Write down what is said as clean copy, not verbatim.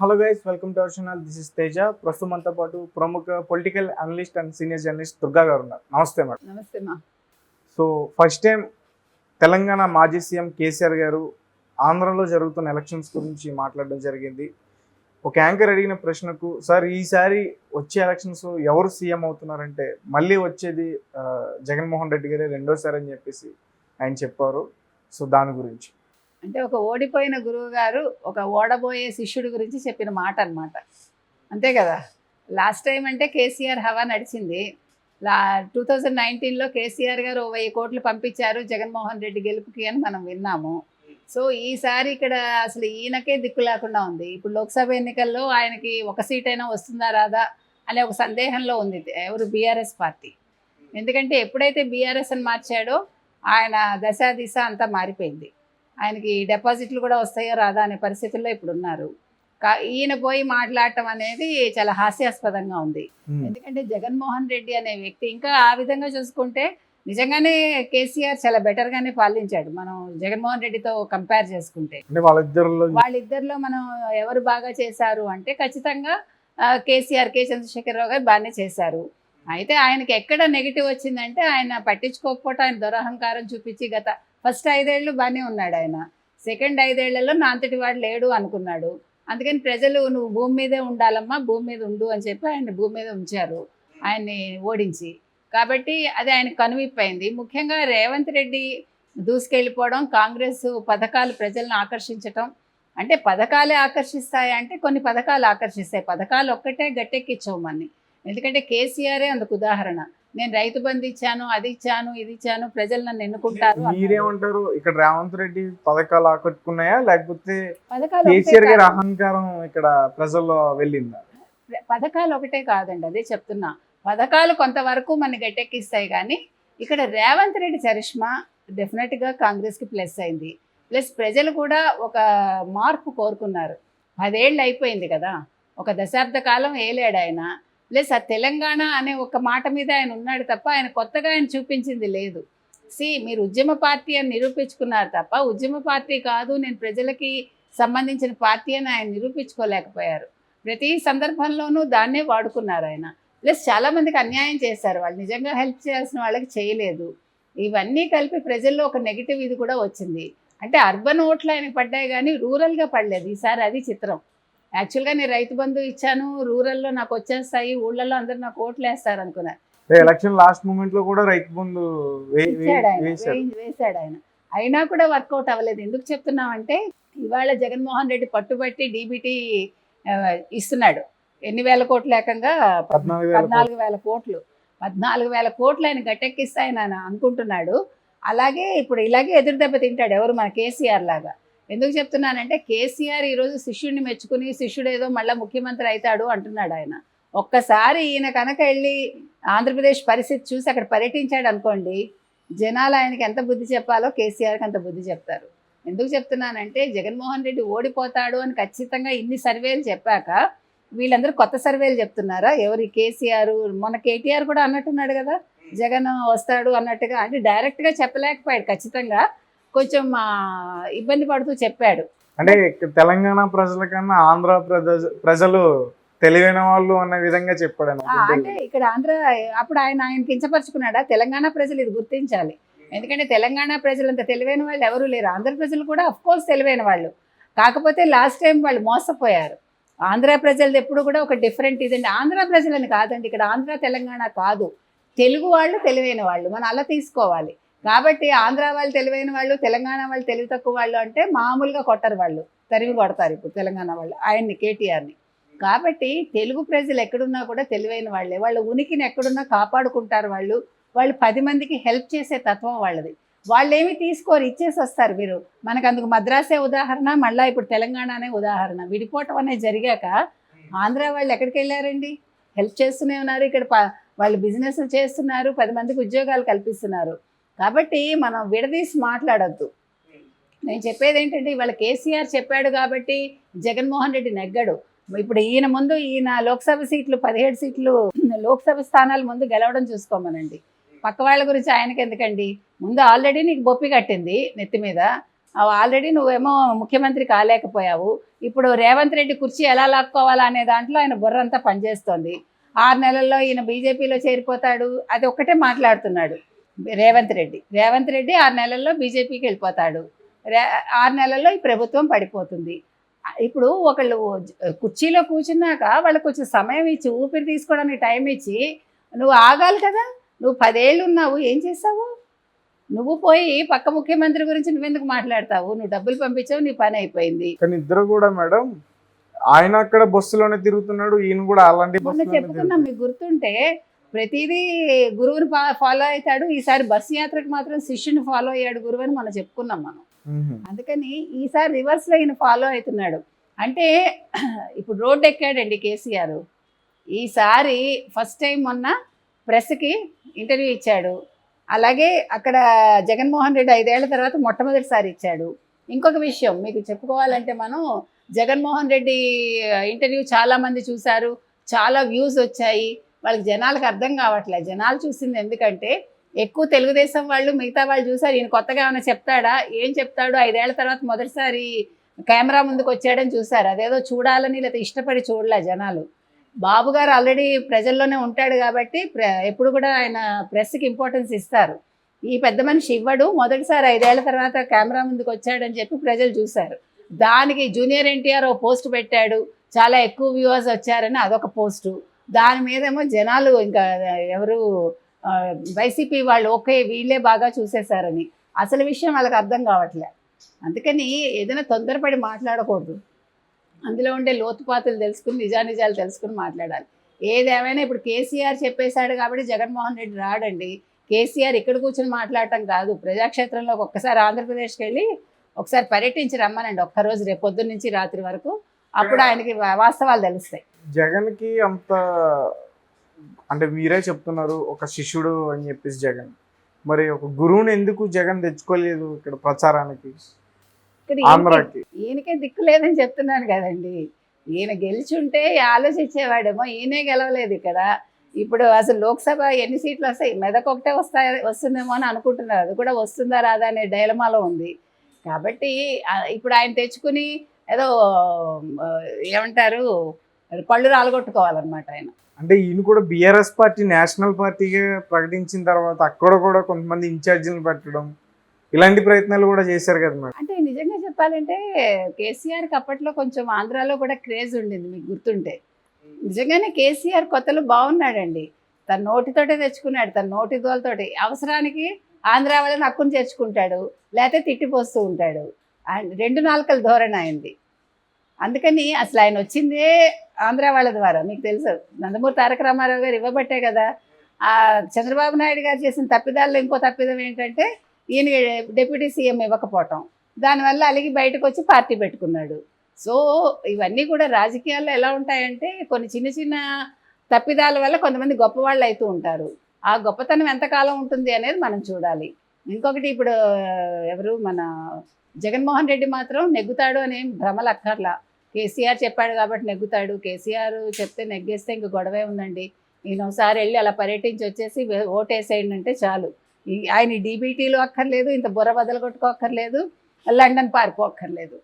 Hello guys, welcome to our channel. This is Teja. ప్రస్తుతం మనతో పాటు ప్రముఖ political analyst and senior journalist Durga గారు ఉన్నారు. నమస్తే మేడం. నమస్తే మా. సో ఫస్ట్ టైం తెలంగాణ మాజీ సీఎం కేసీఆర్ గారు ఆంధ్రలో జరుగుతున్న ఎలక్షన్స్ గురించి మాట్లాడడం జరిగింది. ఒక యాంకర్ అడిగిన ప్రశ్నకు, సార్ ఈసారి వచ్చే ఎలక్షన్స్ ఎవరు సీఎం అవుతున్నారంటే మళ్ళీ వచ్చేది జగన్మోహన్ రెడ్డి గారే రెండోసారి అని చెప్పేసి ఆయన చెప్పారు. సో దాని గురించి అంటే ఒక ఓడిపోయిన గురువు గారు ఒక ఓడబోయే శిష్యుడి గురించి చెప్పిన మాట అనమాట. అంతే కదా. లాస్ట్ టైం అంటే కేసీఆర్ హవా నడిచింది. 2019లో కేసీఆర్ గారు 1000 కోట్లు పంపించారు జగన్మోహన్ రెడ్డి గెలుపుకి అని మనం విన్నాము. సో ఈసారి ఇక్కడ అసలు ఈయనకే దిక్కు లేకుండా ఉంది. ఇప్పుడు లోక్సభ ఎన్నికల్లో ఆయనకి ఒక సీట్ అయినా వస్తుందా రాదా అనే ఒక సందేహంలో ఉంది ఎవరు, బీఆర్ఎస్ పార్టీ. ఎందుకంటే ఎప్పుడైతే బీఆర్ఎస్ అని మార్చాడో ఆయన దశ దిశ అంతా మారిపోయింది. ఆయనకి డిపాజిట్లు కూడా వస్తాయో రాదా అనే పరిస్థితుల్లో ఇప్పుడు ఉన్నారు. ఈయన పోయి మాట్లాడటం అనేది చాలా హాస్యాస్పదంగా ఉంది. ఎందుకంటే జగన్మోహన్ రెడ్డి అనే వ్యక్తి ఇంకా ఆ విధంగా చూసుకుంటే నిజంగానే కేసీఆర్ చాలా బెటర్గానే పాలించాడు మనం జగన్మోహన్ రెడ్డితో కంపేర్ చేసుకుంటే. వాళ్ళిద్దరిలో మనం ఎవరు బాగా చేశారు అంటే ఖచ్చితంగా కేసీఆర్, కే చంద్రశేఖరరావు గారు బాగానే చేశారు. అయితే ఆయనకి ఎక్కడ నెగిటివ్ వచ్చిందంటే ఆయన పట్టించుకోకపోవటం, ఆయన దురహంకారం చూపించి ఫస్ట్ 5 ఏళ్ళు బాగానే ఉన్నాడు ఆయన. సెకండ్ 5 ఏళ్లలో నా అంతటి వాడు లేడు అనుకున్నాడు. అందుకని ప్రజలు నువ్వు భూమి మీదే ఉండాలమ్మా, భూమి మీద ఉండు అని చెప్పి ఆయన భూమి మీద ఉంచారు ఆయన్ని ఓడించి. కాబట్టి అది ఆయనకు కనువిప్పైంది. ముఖ్యంగా రేవంత్ రెడ్డి దూసుకెళ్ళిపోవడం, కాంగ్రెస్ పథకాలు ప్రజలను ఆకర్షించటం. అంటే పథకాలే ఆకర్షిస్తాయి అంటే కొన్ని పథకాలు ఆకర్షిస్తాయి, పథకాలు ఒక్కటే గట్టెక్కించవమని. ఎందుకంటే కేసీఆరే అందుకు ఉదాహరణ. నేను రైతు బంధు ఇచ్చాను, అది ఇచ్చాను, ఇది ఇచ్చాను, ప్రజలు నన్ను ఎన్నుకుంటారు. మీరేమంటారు, ఇక్కడ రేవంత్ రెడ్డి పథకాలు ఆకట్టుకున్నాయా లేకపోతే కేసీఆర్ గారి అహంకారం ఇక్కడ ప్రజల్లో వెళ్ళిందా? పథకాలు ఒకటే కాదండి, అదే చెప్తున్నా. పథకాలు కొంతవరకు మన గట్టెక్కిస్తాయి, కానీ ఇక్కడ రేవంత్ రెడ్డి చరిష్మా డెఫినెట్గా కాంగ్రెస్కి ప్లస్ అయింది. ప్లస్ ప్రజలు కూడా ఒక మార్పు కోరుకున్నారు. 10 ఏళ్ళు అయిపోయింది కదా, ఒక దశాబ్ద కాలం ఏలాడు ఆయన. ప్లస్ ఆ తెలంగాణ అనే ఒక మాట మీద ఆయన ఉన్నాడు తప్ప ఆయన కొత్తగా ఆయన చూపించింది లేదు. మీరు ఉద్యమ పార్టీ అని నిరూపించుకున్నారు తప్ప ఉద్యమ పార్టీ కాదు, నేను ప్రజలకి సంబంధించిన పార్టీ అని ఆయన నిరూపించుకోలేకపోయారు. ప్రతి సందర్భంలోనూ దాన్నే వాడుకున్నారు ఆయన. ప్లస్ చాలామందికి అన్యాయం చేశారు, వాళ్ళు నిజంగా హెల్ప్ చేయాల్సిన వాళ్ళకి చేయలేదు. ఇవన్నీ కలిపి ప్రజల్లో ఒక నెగిటివ్ ఇది కూడా వచ్చింది. అంటే అర్బన్ ఓట్లు ఆయనకు పడ్డాయి కానీ రూరల్గా పడలేదు ఈసారి, అది చిత్రం. యాక్చువల్గా నేను రైతు బంధు ఇచ్చాను, రూరల్లో నాకు వచ్చేస్తాయి, ఊళ్ళల్లో అందరూ నాకు ఓట్లు వేస్తారు అనుకున్నారు. ఎలక్షన్ లాస్ట్ మూమెంట్ లో కూడా రైతు బంధు వేశాడు ఆయన. అయినా కూడా వర్కౌట్ అవ్వలేదు. ఎందుకు చెప్తున్నామంటే ఇవాళ జగన్మోహన్ రెడ్డి పట్టుబట్టి డీబీటీ ఇస్తున్నాడు. ఎన్ని వేల కోట్లు, ఏకంగా 14,000 కోట్లు. 14,000 కోట్లు ఆయన గట్టెక్కిస్తే ఆయన అనుకుంటున్నాడు. అలాగే ఇప్పుడు ఇలాగే ఎదురు దెబ్బ తింటాడు ఎవరు, మన కేసీఆర్ లాగా. ఎందుకు చెప్తున్నానంటే కేసీఆర్ ఈరోజు శిష్యుడిని మెచ్చుకుని శిష్యుడు ఏదో మళ్ళీ ముఖ్యమంత్రి అవుతాడు అంటున్నాడు ఆయన. ఒక్కసారి ఈయన కనుక వెళ్ళి ఆంధ్రప్రదేశ్ పరిస్థితి చూసి అక్కడ పర్యటించాడు అనుకోండి, జనాలు ఆయనకి ఎంత బుద్ధి చెప్పాలో కేసీఆర్కి అంత బుద్ధి చెప్తారు. ఎందుకు చెప్తున్నానంటే జగన్మోహన్ రెడ్డి ఓడిపోతాడు అని ఖచ్చితంగా ఇన్ని సర్వేలు చెప్పాక వీళ్ళందరూ కొత్త సర్వేలు చెప్తున్నారా? ఎవరి కేసీఆర్, మొన్న కేటీఆర్ కూడా అన్నట్టున్నాడు కదా జగన్ వస్తాడు అన్నట్టుగా. అంటే డైరెక్ట్గా చెప్పలేకపోయాడు, ఖచ్చితంగా కొంచెం ఇబ్బంది పడుతూ చెప్పాడు. అంటే తెలంగాణ ప్రజల కన్నా ఆంధ్ర ప్రజలు తెలివైన వాళ్ళు అనే విధంగా చెప్పాడు. అంటే ఇక్కడ అప్పుడు ఆయన కించపరుచుకున్నాడా? తెలంగాణ ప్రజలు ఇది గుర్తించాలి. ఎందుకంటే తెలంగాణ ప్రజలు అంత తెలివైన వాళ్ళు ఎవరు లేరు. ఆంధ్ర ప్రజలు కూడా అఫ్కోర్స్ తెలివైన వాళ్ళు, కాకపోతే లాస్ట్ టైం వాళ్ళు మోసపోయారు. ఆంధ్ర ప్రజలది ఎప్పుడు కూడా ఒక డిఫరెంట్ ఇదండి. ఆంధ్ర ప్రజలని కాదండి, ఇక్కడ ఆంధ్ర తెలంగాణ కాదు, తెలుగు వాళ్ళు తెలివైన వాళ్ళు, మనం అలా తీసుకోవాలి. కాబట్టి ఆంధ్ర వాళ్ళు తెలివైన వాళ్ళు, తెలంగాణ వాళ్ళు తెలివి తక్కువ వాళ్ళు అంటే మామూలుగా కొట్టరు, వాళ్ళు తరిమి కొడతారు ఇప్పుడు తెలంగాణ వాళ్ళు ఆయన్ని, కేటీఆర్ని. కాబట్టి తెలుగు ప్రజలు ఎక్కడున్నా కూడా తెలివైన వాళ్ళే, వాళ్ళ ఉనికిని ఎక్కడున్నా కాపాడుకుంటారు వాళ్ళు. 10 మందికి హెల్ప్ చేసే తత్వం వాళ్ళది. వాళ్ళు ఏమి తీసుకోరు, ఇచ్చేసి వస్తారు. మీరు మనకు అందుకు మద్రాసే ఉదాహరణ, మళ్ళీ ఇప్పుడు తెలంగాణనే ఉదాహరణ. విడిపోవటం అనేది జరిగాక ఆంధ్ర వాళ్ళు ఎక్కడికి వెళ్ళారండి? హెల్ప్ చేస్తూనే ఉన్నారు. ఇక్కడ వాళ్ళు బిజినెస్లు చేస్తున్నారు, 10 మందికి ఉద్యోగాలు కల్పిస్తున్నారు. కాబట్టి మనం విడదీసి మాట్లాడద్దు. నేను చెప్పేది ఏంటంటే ఇవాళ కేసీఆర్ చెప్పాడు కాబట్టి జగన్మోహన్ రెడ్డి నెగ్గడు. ఇప్పుడు ఈయన ముందు లోక్సభ సీట్లు 17 సీట్లు లోక్సభ స్థానాలు ముందు గెలవడం చూసుకోమనండి. పక్క వాళ్ళ గురించి ఆయనకి ఎందుకండి? ముందు ఆల్రెడీ నీకు బొప్పి కట్టింది నెత్తి మీద, ఆల్రెడీ నువ్వేమో ముఖ్యమంత్రి కాలేకపోయావు. ఇప్పుడు రేవంత్ రెడ్డి కుర్చీ ఎలా లాక్కోవాలా అనే దాంట్లో ఆయన బుర్రంతా పనిచేస్తోంది. 6 నెలల్లో ఈయన బీజేపీలో చేరిపోతాడు, అది ఒక్కటే మాట్లాడుతున్నాడు రేవంత్ రెడ్డి. 6 నెలల్లో బీజేపీకి వెళ్ళిపోతాడు, 6 నెలల్లో ఈ ప్రభుత్వం పడిపోతుంది. ఇప్పుడు ఒకళ్ళు కుర్చీలో కూర్చున్నాక వాళ్ళకి కొంచెం సమయం ఇచ్చి, ఊపిరి తీసుకోవడానికి టైం ఇచ్చి, నువ్వు ఆగాలి కదా. నువ్వు 10 ఏళ్ళు ఉన్నావు, ఏం చేస్తావు? నువ్వు పోయి పక్క ముఖ్యమంత్రి గురించి నువ్వెందుకు మాట్లాడతావు? నువ్వు డబ్బులు పంపించావు, నీ పని అయిపోయింది. కానీ ఇద్దరు కూడా మేడం, ఆయన అక్కడ బస్సులోనే తిరుగుతున్నాడు, ఈయన కూడా అలాంటి మొన్న చెప్పుకున్నాం, మీకు గుర్తుంటే, ప్రతిదీ గురువుని ఫాలో అవుతాడు, ఈసారి బస్సు యాత్రకు మాత్రం శిష్యుని ఫాలో అయ్యాడు గురువు అని మనం చెప్పుకున్నాం మనం. అందుకని ఈసారి రివర్స్లో ఈయన ఫాలో అవుతున్నాడు. అంటే ఇప్పుడు రోడ్డు ఎక్కాడండి కేసీఆర్. ఈసారి ఫస్ట్ టైం మొన్న ప్రెస్కి ఇంటర్వ్యూ ఇచ్చాడు. అలాగే అక్కడ జగన్మోహన్ రెడ్డి 5 ఏళ్ల తర్వాత మొట్టమొదటిసారి ఇచ్చాడు. ఇంకొక విషయం మీకు చెప్పుకోవాలంటే, మనం జగన్మోహన్ రెడ్డి ఇంటర్వ్యూ చాలామంది చూశారు, చాలా వ్యూస్ వచ్చాయి. వాళ్ళకి జనాలకు అర్థం కావట్లేదు. జనాలు చూసింది ఎందుకంటే ఎక్కువ తెలుగుదేశం వాళ్ళు, మిగతా వాళ్ళు చూసారు. ఈయన కొత్తగా ఏమైనా చెప్తాడా, ఏం చెప్తాడు, 5 ఏళ్ల తర్వాత మొదటిసారి కెమెరా ముందుకు వచ్చాడని చూశారు. అదేదో చూడాలని లేదా ఇష్టపడి చూడలే జనాలు. బాబు గారు ఆల్రెడీ ప్రజల్లోనే ఉంటాడు కాబట్టి ఎప్పుడు కూడా ఆయన ప్రెస్కి ఇంపార్టెన్స్ ఇస్తారు. ఈ పెద్ద మనిషి ఇవ్వడు. మొదటిసారి 5 ఏళ్ల తర్వాత కెమెరా ముందుకు వచ్చాడని చెప్పి ప్రజలు చూశారు. దానికి జూనియర్ ఎన్టీఆర్ ఓ పోస్ట్ పెట్టాడు, చాలా ఎక్కువ వ్యూవర్స్ వచ్చారని అదొక పోస్టు. దాని మీదేమో జనాలు ఇంకా ఎవరు వైసీపీ వాళ్ళు ఓకే వీళ్ళే బాగా చూసేశారని. అసలు విషయం వాళ్ళకి అర్థం కావట్లే. అందుకని ఏదైనా తొందరపడి మాట్లాడకూడదు. అందులో ఉండే లోతుపాతులు తెలుసుకుని, నిజానిజాలు తెలుసుకుని మాట్లాడాలి. ఏదేమైనా ఇప్పుడు కేసీఆర్ చెప్పేశాడు కాబట్టి జగన్మోహన్ రెడ్డి రాడండి. కేసీఆర్ ఇక్కడ కూర్చొని మాట్లాడటం కాదు, ప్రజాక్షేత్రంలో ఒక్కసారి ఆంధ్రప్రదేశ్కి వెళ్ళి ఒకసారి పర్యటించి రమ్మనండి, ఒక్కరోజు రేపు పొద్దున్న నుంచి రాత్రి వరకు. అప్పుడు ఆయనకి వాస్తవాలు తెలుస్తాయి. జగన్కి అంత అంటే మీరే చెప్తున్నారు ఒక శిష్యుడు అని చెప్పేసి జగన్, మరి ఒక గురువుని ఎందుకు జగన్ తెచ్చుకోలేదు ఇక్కడ ప్రచారానికి? ఆంధ్రాకి ఈయనకే దిక్కు లేదని చెప్తున్నాను కదండి. ఈయన గెలిచుంటే ఆలోచించేవాడేమో, ఈయనే గెలవలేదు ఇక్కడ. ఇప్పుడు అసలు లోక్సభ ఎన్ని సీట్లు వస్తాయి? మెదక్ ఒకటే వస్తుందేమో అని అనుకుంటున్నారు. అది కూడా వస్తుందా రాదా అనే డైలమాలో ఉంది. కాబట్టి ఇప్పుడు ఆయన తెచ్చుకుని ఏదో ఏమంటారు, పళ్ళు రాలగొట్టుకోవాలన్నమాట ఆయన. అంటే ఈయన కూడా బీఆర్ఎస్ పార్టీ నేషనల్ పార్టీగా ప్రకటించిన తర్వాత అక్కడ కూడా కొంతమంది ఇన్ఛార్జీలు పెట్టడం, ఇలాంటి ప్రయత్నాలు కూడా చేశారు కదా మేడం. అంటే నిజంగా చెప్పాలంటే కేసీఆర్కి అప్పట్లో కొంచెం ఆంధ్రాలో కూడా క్రేజ్ ఉండింది, మీకు గుర్తుంటే. నిజంగానే కేసీఆర్ కొత్తలో బాగున్నాడండి. తన నోటితోటే తెచ్చుకున్నాడు, తన నోటి దోలతోటి. అవసరానికి ఆంధ్రా వాళ్ళని హక్కును చేర్చుకుంటాడు, లేకపోతే తిట్టిపోస్తూ ఉంటాడు. అండ్ 2 నాలుకల ధోరణి అయింది. అందుకని అసలు ఆయన వచ్చిందే ఆంధ్రా వాళ్ళ ద్వారా. మీకు తెలుసు, నందమూరి తారక రామారావు గారు ఇవ్వబట్టే కదా. చంద్రబాబు నాయుడు గారు చేసిన తప్పిదాల్లో ఇంకో తప్పిదం ఏంటంటే, ఈయన డిప్యూటీ సీఎం ఇవ్వకపోవటం. దానివల్ల అలిగి బయటకు వచ్చి పార్టీ పెట్టుకున్నాడు. సో ఇవన్నీ కూడా రాజకీయాల్లో ఎలా ఉంటాయంటే, కొన్ని చిన్న చిన్న తప్పిదాల వల్ల కొంతమంది గొప్పవాళ్ళు అవుతూ ఉంటారు. ఆ గొప్పతనం ఎంతకాలం ఉంటుంది అనేది మనం చూడాలి. ఇంకొకటి, ఇప్పుడు ఎవరు మన జగన్మోహన్ రెడ్డి మాత్రం నెగ్గుతాడు అనేం భ్రమలు అక్కర్లా. కేసీఆర్ చెప్పాడు కాబట్టి నెగ్గుతాడు. కేసీఆర్ చెప్తే నెగ్గేస్తే ఇంక గొడవే ఉందండి. ఈయన ఒకసారి వెళ్ళి అలా పర్యటించి వచ్చేసి ఓటేసేయండి అంటే చాలు. ఆయన డీబీటీలు అక్కర్లేదు, ఇంత బుర్ర బదలు కొట్టుకోక్కర్లేదు, లండన్ పారిపోక్కర్లేదు.